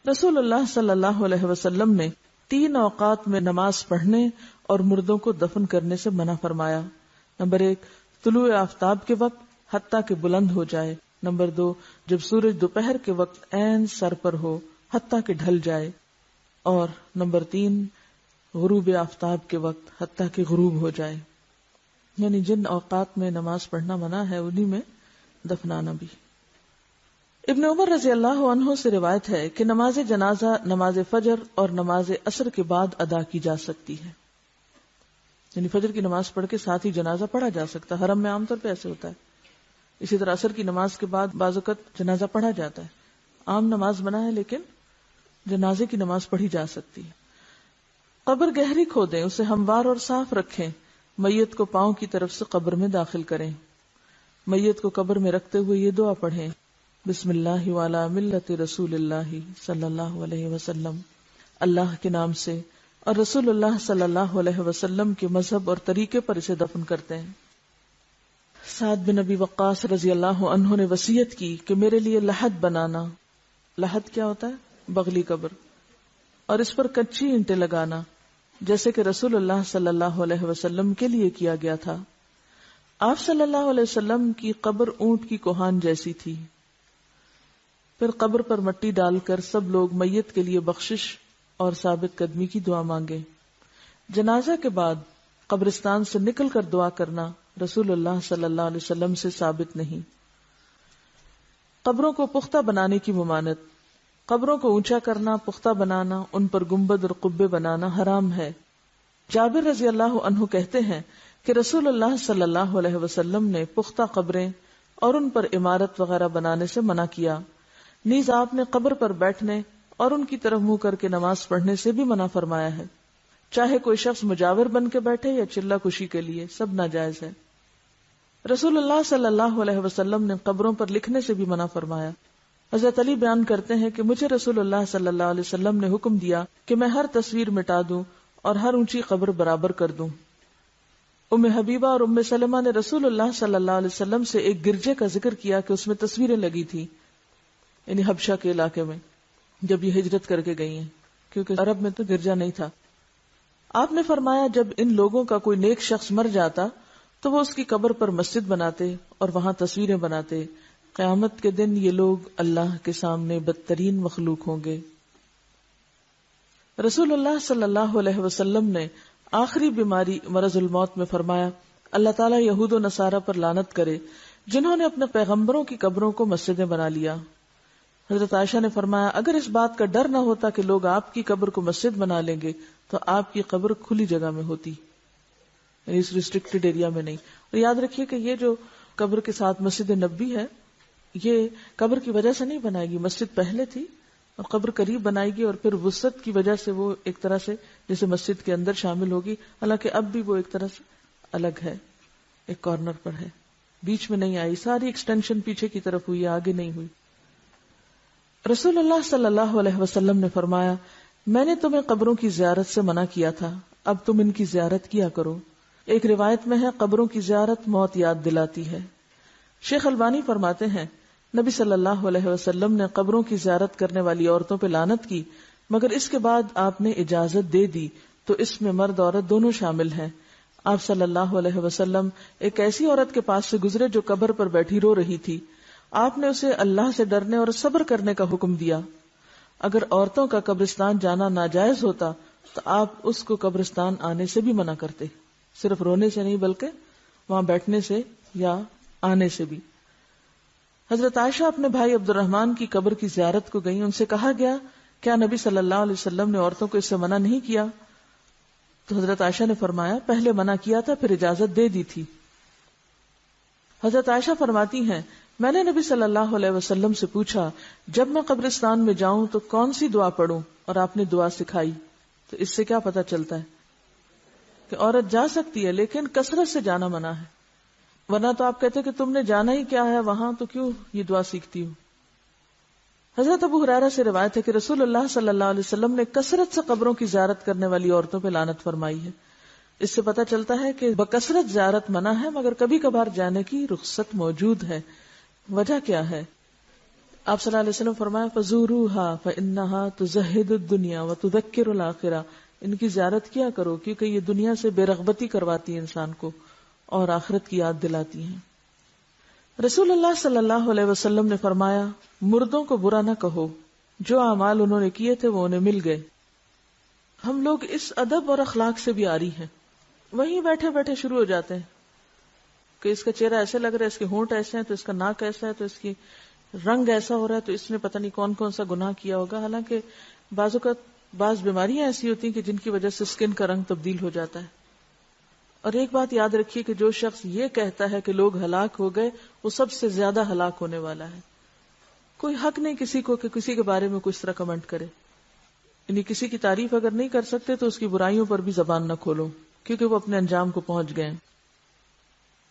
رسول اللہ صلی اللہ علیہ وسلم نے 3 اوقات میں نماز پڑھنے اور مردوں کو دفن کرنے سے منع فرمایا. نمبر 1 طلوع آفتاب کے وقت حتیٰ کہ بلند ہو جائے. نمبر 2 جب سورج دوپہر کے وقت عین سر پر ہو حتیٰ کہ ڈھل جائے. اور نمبر 3 غروب آفتاب کے وقت حتیٰ کہ غروب ہو جائے. یعنی جن اوقات میں نماز پڑھنا منع ہے انہی میں دفنانا بھی. ابن عمر رضی اللہ عنہ سے روایت ہے کہ نماز جنازہ نماز فجر اور نماز عصر کے بعد ادا کی جا سکتی ہے. یعنی فجر کی نماز پڑھ کے ساتھ ہی جنازہ پڑھا جا سکتا ہے. حرم میں عام طور پہ ایسے ہوتا ہے. اسی طرح عصر کی نماز کے بعد بعض اوقات جنازہ پڑھا جاتا ہے. عام نماز منع ہے لیکن جنازے کی نماز پڑھی جا سکتی ہے. قبر گہری کھودیں، اسے ہموار اور صاف رکھیں. میت کو پاؤں کی طرف سے قبر میں داخل کریں. میت کو قبر میں رکھتے ہوئے یہ دعا پڑھیں: بسم اللہ وعلی ملت رسول اللہ صلی اللہ علیہ وسلم. اللہ کے نام سے اور رسول اللہ صلی اللہ علیہ وسلم کے مذہب اور طریقے پر اسے دفن کرتے ہیں. سعد بن ابی وقاص رضی اللہ عنہ نے وصیت کی کہ میرے لیے لحد بنانا. لحد کیا ہوتا ہے؟ بغلی قبر. اور اس پر کچی اینٹیں لگانا جیسے کہ رسول اللہ صلی اللہ علیہ وسلم کے لیے کیا گیا تھا. آپ صلی اللہ علیہ وسلم کی قبر اونٹ کی کوہان جیسی تھی. پھر قبر پر مٹی ڈال کر سب لوگ میت کے لیے بخشش اور ثابت قدمی کی دعا مانگے. جنازہ کے بعد قبرستان سے نکل کر دعا کرنا رسول اللہ صلی اللہ علیہ وسلم سے ثابت نہیں. قبروں کو پختہ بنانے کی ممانعت. قبروں کو اونچا کرنا، پختہ بنانا، ان پر گنبد اور قبے بنانا حرام ہے. جابر رضی اللہ عنہ کہتے ہیں کہ رسول اللہ صلی اللہ علیہ وسلم نے پختہ قبریں اور ان پر عمارت وغیرہ بنانے سے منع کیا. نیز آپ نے قبر پر بیٹھنے اور ان کی طرف منہ کر کے نماز پڑھنے سے بھی منع فرمایا ہے. چاہے کوئی شخص مجاور بن کے بیٹھے یا چلہ کشی کے لیے، سب ناجائز ہے. رسول اللہ صلی اللہ علیہ وسلم نے قبروں پر لکھنے سے بھی منع فرمایا. حضرت علی بیان کرتے ہیں کہ مجھے رسول اللہ صلی اللہ علیہ وسلم نے حکم دیا کہ میں ہر تصویر مٹا دوں اور ہر اونچی قبر برابر کر دوں. ام حبیبہ اور ام سلمہ نے رسول اللہ صلی اللہ علیہ وسلم سے ایک گرجے کا ذکر کیا کہ اس میں تصویریں لگی تھی، یعنی حبشہ کے علاقے میں جب یہ ہجرت کر کے گئی ہیں، کیونکہ عرب میں تو گرجا نہیں تھا. آپ نے فرمایا جب ان لوگوں کا کوئی نیک شخص مر جاتا تو وہ اس کی قبر پر مسجد بناتے اور وہاں تصویریں بناتے. قیامت کے دن یہ لوگ اللہ کے سامنے بدترین مخلوق ہوں گے. رسول اللہ صلی اللہ علیہ وسلم نے آخری بیماری مرض الموت میں فرمایا: اللہ تعالیٰ یہود و نصارہ پر لعنت کرے جنہوں نے اپنے پیغمبروں کی قبروں کو مسجدیں بنا لیا. حضرت عائشہ نے فرمایا اگر اس بات کا ڈر نہ ہوتا کہ لوگ آپ کی قبر کو مسجد بنا لیں گے تو آپ کی قبر کھلی جگہ میں ہوتی، یعنی اس ریسٹرکٹڈ ایریا میں نہیں. اور یاد رکھیے کہ یہ جو قبر کے ساتھ مسجد نبوی ہے یہ قبر کی وجہ سے نہیں بنائے گی. مسجد پہلے تھی اور قبر قریب بنائے گی اور پھر وسعت کی وجہ سے وہ ایک طرح سے جیسے مسجد کے اندر شامل ہوگی. حالانکہ اب بھی وہ ایک طرح سے الگ ہے، ایک کارنر پر ہے، بیچ میں نہیں آئی. ساری ایکسٹینشن پیچھے کی طرف ہوئی، آگے نہیں ہوئی. رسول اللہ صلی اللہ علیہ وسلم نے فرمایا میں نے تمہیں قبروں کی زیارت سے منع کیا تھا، اب تم ان کی زیارت کیا کرو. ایک روایت میں ہے قبروں کی زیارت موت یاد دلاتی ہے. شیخ البانی فرماتے ہیں نبی صلی اللہ علیہ وسلم نے قبروں کی زیارت کرنے والی عورتوں پہ لعنت کی، مگر اس کے بعد آپ نے اجازت دے دی تو اس میں مرد عورت دونوں شامل ہیں. آپ صلی اللہ علیہ وسلم ایک ایسی عورت کے پاس سے گزرے جو قبر پر بیٹھی رو رہی تھی. آپ نے اسے اللہ سے ڈرنے اور صبر کرنے کا حکم دیا. اگر عورتوں کا قبرستان جانا ناجائز ہوتا تو آپ اس کو قبرستان آنے سے بھی منع کرتے، صرف رونے سے نہیں بلکہ وہاں بیٹھنے سے یا آنے سے بھی. حضرت عائشہ اپنے بھائی عبد الرحمن کی قبر کی زیارت کو گئیں. ان سے کہا گیا کیا نبی صلی اللہ علیہ وسلم نے عورتوں کو اس سے منع نہیں کیا؟ تو حضرت عائشہ نے فرمایا پہلے منع کیا تھا پھر اجازت دے دی تھی. حضرت عائشہ فرماتی ہیں میں نے نبی صلی اللہ علیہ وسلم سے پوچھا جب میں قبرستان میں جاؤں تو کون سی دعا پڑھوں، اور آپ نے دعا سکھائی. تو اس سے کیا پتہ چلتا ہے کہ عورت جا سکتی ہے لیکن کثرت سے جانا منع ہے، ورنہ تو آپ کہتے کہ تم نے جانا ہی کیا ہے وہاں تو کیوں یہ دعا سیکھتی ہو. حضرت ابو ہریرہ سے روایت ہے کہ رسول اللہ صلی اللہ علیہ وسلم نے کثرت سے قبروں کی زیارت کرنے والی عورتوں پہ لعنت فرمائی ہے. اس سے پتہ چلتا ہے کہ بکثرت زیارت منع ہے مگر کبھی کبھار جانے کی رخصت موجود ہے. وجہ کیا ہے؟ آپ صلی اللہ علیہ وسلم فرمایا فزوروها فانها تزهد الدنيا وتذكر الاخرہ، ان کی زیارت کیا کرو کیونکہ یہ دنیا سے بے رغبتی کرواتی ہے انسان کو اور آخرت کی یاد دلاتی ہیں۔ رسول اللہ صلی اللہ علیہ وسلم نے فرمایا مردوں کو برا نہ کہو، جو اعمال انہوں نے کیے تھے وہ انہیں مل گئے۔ ہم لوگ اس ادب اور اخلاق سے بھی عاری ہیں، وہیں بیٹھے بیٹھے شروع ہو جاتے ہیں کہ اس کا چہرہ ایسے لگ رہا ہے، اس کے ہونٹ ایسے ہیں تو اس کا ناک ایسا ہے تو اس کی رنگ ایسا ہو رہا ہے تو اس نے پتہ نہیں کون کون سا گناہ کیا ہوگا۔ حالانکہ بعض اوقات بعض بیماریاں ایسی ہوتی ہیں کہ جن کی وجہ سے اسکن کا رنگ تبدیل ہو جاتا ہے۔ اور ایک بات یاد رکھیے کہ جو شخص یہ کہتا ہے کہ لوگ ہلاک ہو گئے وہ سب سے زیادہ ہلاک ہونے والا ہے۔ کوئی حق نہیں کسی کو کہ کسی کے بارے میں کچھ طرح کمنٹ کرے، یعنی کسی کی تعریف اگر نہیں کر سکتے تو اس کی برائیوں پر بھی زبان نہ کھولو کیونکہ وہ اپنے انجام کو پہنچ گئے۔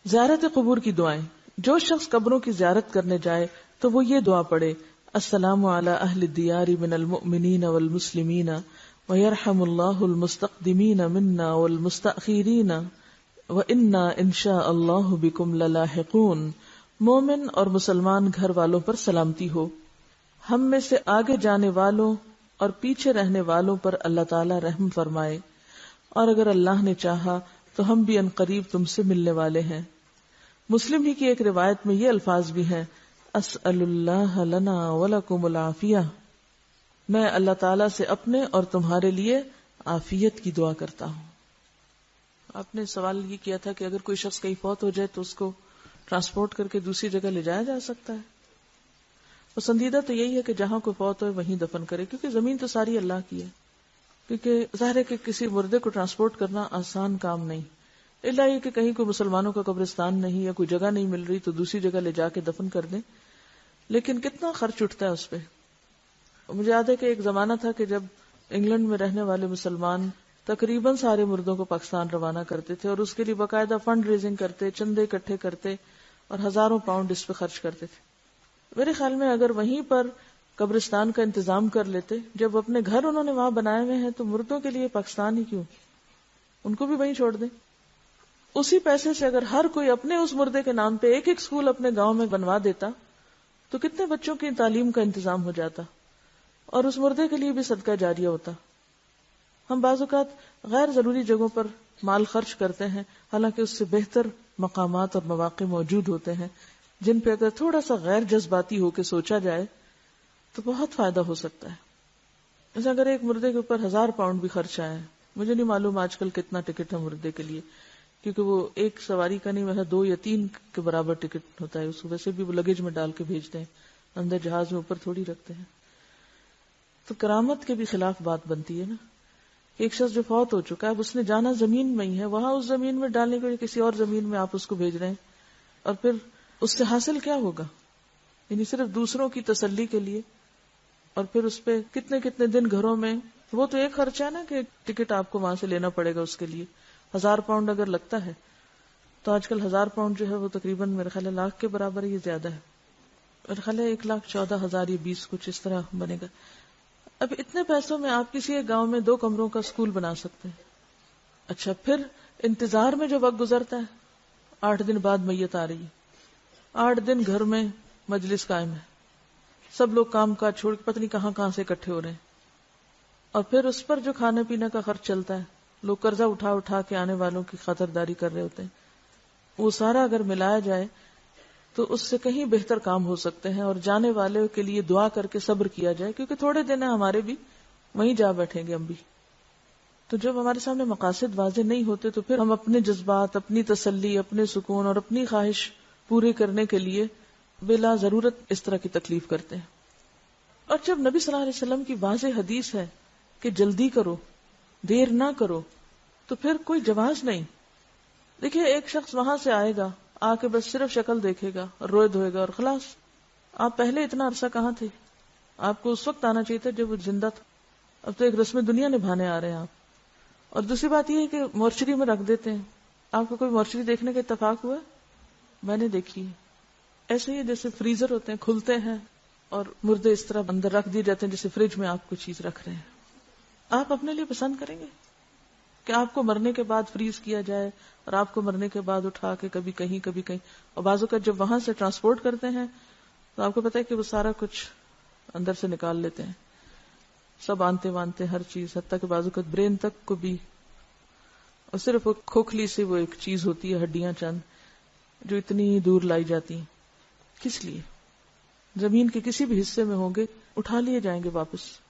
زیارت قبور کی دعائیں، جو شخص قبروں کی زیارت کرنے جائے تو وہ یہ دعا پڑھے السلام علی اہل الدیار من المؤمنین والمسلمین ویرحم اللہ المستقدمین منا والمستأخرین وإنا انشاء اللہ بکم للاحقون۔ مومن اور مسلمان گھر والوں پر سلامتی ہو، ہم میں سے آگے جانے والوں اور پیچھے رہنے والوں پر اللہ تعالی رحم فرمائے، اور اگر اللہ نے چاہا تو ہم بھی ان قریب تم سے ملنے والے ہیں۔ مسلم ہی کی ایک روایت میں یہ الفاظ بھی ہیں اسأل اللہ لنا ولکم العافیہ، میں اللہ تعالیٰ سے اپنے اور تمہارے لیے عافیت کی دعا کرتا ہوں۔ آپ نے سوال یہ کیا تھا کہ اگر کوئی شخص کہیں فوت ہو جائے تو اس کو ٹرانسپورٹ کر کے دوسری جگہ لے جایا جا سکتا ہے؟ پسندیدہ تو یہی ہے کہ جہاں کوئی فوت ہوئے وہیں دفن کرے، کیونکہ زمین تو ساری اللہ کی ہے۔ کیونکہ ظاہر ہے کہ کسی مردے کو ٹرانسپورٹ کرنا آسان کام نہیں، الا یہ کہ کہیں کوئی مسلمانوں کا قبرستان نہیں یا کوئی جگہ نہیں مل رہی تو دوسری جگہ لے جا کے دفن کر دیں، لیکن کتنا خرچ اٹھتا ہے اس پہ۔ مجھے یاد ہے کہ ایک زمانہ تھا کہ جب انگلینڈ میں رہنے والے مسلمان تقریباً سارے مردوں کو پاکستان روانہ کرتے تھے اور اس کے لیے باقاعدہ فنڈ ریزنگ کرتے، چندے اکٹھے کرتے اور ہزاروں پاؤنڈ اس پہ خرچ کرتے تھے۔ میرے خیال میں اگر وہیں پر قبرستان کا انتظام کر لیتے، جب اپنے گھر انہوں نے وہاں بنائے ہوئے ہیں تو مردوں کے لیے پاکستان ہی کیوں، ان کو بھی وہیں چھوڑ دیں۔ اسی پیسے سے اگر ہر کوئی اپنے اس مردے کے نام پہ ایک ایک سکول اپنے گاؤں میں بنوا دیتا تو کتنے بچوں کی تعلیم کا انتظام ہو جاتا اور اس مردے کے لیے بھی صدقہ جاریہ ہوتا۔ ہم بعض اوقات غیر ضروری جگہوں پر مال خرچ کرتے ہیں، حالانکہ اس سے بہتر مقامات اور مواقع موجود ہوتے ہیں جن پہ اگر تھوڑا سا غیر جذباتی ہو کے سوچا جائے تو بہت فائدہ ہو سکتا ہے۔ جیسے اگر ایک مردے کے اوپر 1000 پاؤنڈ بھی خرچ آیا ہے، مجھے نہیں معلوم آج کل کتنا ٹکٹ ہے مردے کے لیے، کیونکہ وہ ایک سواری کا نہیں، ویسے 2 یا 3 کے برابر ٹکٹ ہوتا ہے، اس کو ویسے بھی وہ لگیج میں ڈال کے بھیجتے ہیں، اندر جہاز میں اوپر تھوڑی رکھتے ہیں۔ تو کرامت کے بھی خلاف بات بنتی ہے نا، کہ ایک شخص جو فوت ہو چکا ہے، اب اس نے جانا زمین میں ہی ہے، وہاں اس زمین میں ڈالنے کے لیے کسی اور زمین میں آپ اس کو بھیج رہے ہیں، اور پھر اس سے حاصل کیا ہوگا؟ یعنی صرف دوسروں کی تسلی کے لیے، اور پھر اس پہ کتنے کتنے دن گھروں میں، وہ تو ایک خرچہ ہے نا کہ ٹکٹ آپ کو وہاں سے لینا پڑے گا، اس کے لیے 1000 پاؤنڈ اگر لگتا ہے تو آج کل 1000 پاؤنڈ جو ہے وہ تقریباً میرے خیال ہے لاکھ کے برابر، یہ زیادہ ہے، میرے خیال ہے 1,14,000 یا 20 کچھ اس طرح بنے گا۔ اب اتنے پیسوں میں آپ کسی ایک گاؤں میں 2 کمروں کا اسکول بنا سکتے ہیں۔ اچھا، پھر انتظار میں جو وقت گزرتا ہے، 8 دن بعد میت آ رہی ہے، 8 دن گھر میں مجلس قائم ہے، سب لوگ کام کاج چھوڑ کے پتہ نہیں کہاں کہاں سے اکٹھے ہو رہے ہیں، اور پھر اس پر جو کھانے پینے کا خرچ چلتا ہے، لوگ قرضہ اٹھا اٹھا کے آنے والوں کی خاطرداری کر رہے ہوتے ہیں، وہ سارا اگر ملایا جائے تو اس سے کہیں بہتر کام ہو سکتے ہیں، اور جانے والے کے لیے دعا کر کے صبر کیا جائے، کیونکہ تھوڑے دن ہیں ہمارے بھی، وہیں جا بیٹھیں گے ہم بھی۔ تو جب ہمارے سامنے مقاصد واضح نہیں ہوتے تو پھر ہم اپنے جذبات، اپنی تسلی، اپنے سکون اور اپنی خواہش پورے کرنے کے لیے بلا ضرورت اس طرح کی تکلیف کرتے ہیں۔ اور جب نبی صلی اللہ علیہ وسلم کی واضح حدیث ہے کہ جلدی کرو، دیر نہ کرو، تو پھر کوئی جواز نہیں۔ دیکھیے، ایک شخص وہاں سے آئے گا، آ کے بس صرف شکل دیکھے گا اور روئے دھوئے گا اور خلاص۔ آپ پہلے اتنا عرصہ کہاں تھے؟ آپ کو اس وقت آنا چاہیے تھا جب وہ زندہ تھا، اب تو ایک رسم دنیا نبھانے آ رہے ہیں آپ۔ اور دوسری بات یہ ہے کہ مورچری میں رکھ دیتے ہیں۔ آپ کو کوئی مورچری دیکھنے کا اتفاق ہوا؟ میں نے دیکھی ہے۔ ایسے ہی جیسے فریزر ہوتے ہیں، کھلتے ہیں اور مردے اس طرح اندر رکھ دیے جاتے ہیں جیسے فریج میں آپ کوئی چیز رکھ رہے ہیں۔ آپ اپنے لیے پسند کریں گے کہ آپ کو مرنے کے بعد فریز کیا جائے اور آپ کو مرنے کے بعد اٹھا کے کبھی کہیں کبھی کہیں، اور بعض اوقات جب وہاں سے ٹرانسپورٹ کرتے ہیں تو آپ کو پتا ہے کہ وہ سارا کچھ اندر سے نکال لیتے ہیں، سب آنتے وانتے ہر چیز، حتیٰ کہ بعض اوقات برین تک کو بھی، اور صرف وہ کھوکھلی سے وہ ایک چیز ہوتی ہے، ہڈیاں چند جو اتنی دور لائی جاتی ہیں. کس لیے؟ زمین کے کسی بھی حصے میں ہوں گے اٹھا لیے جائیں گے واپس.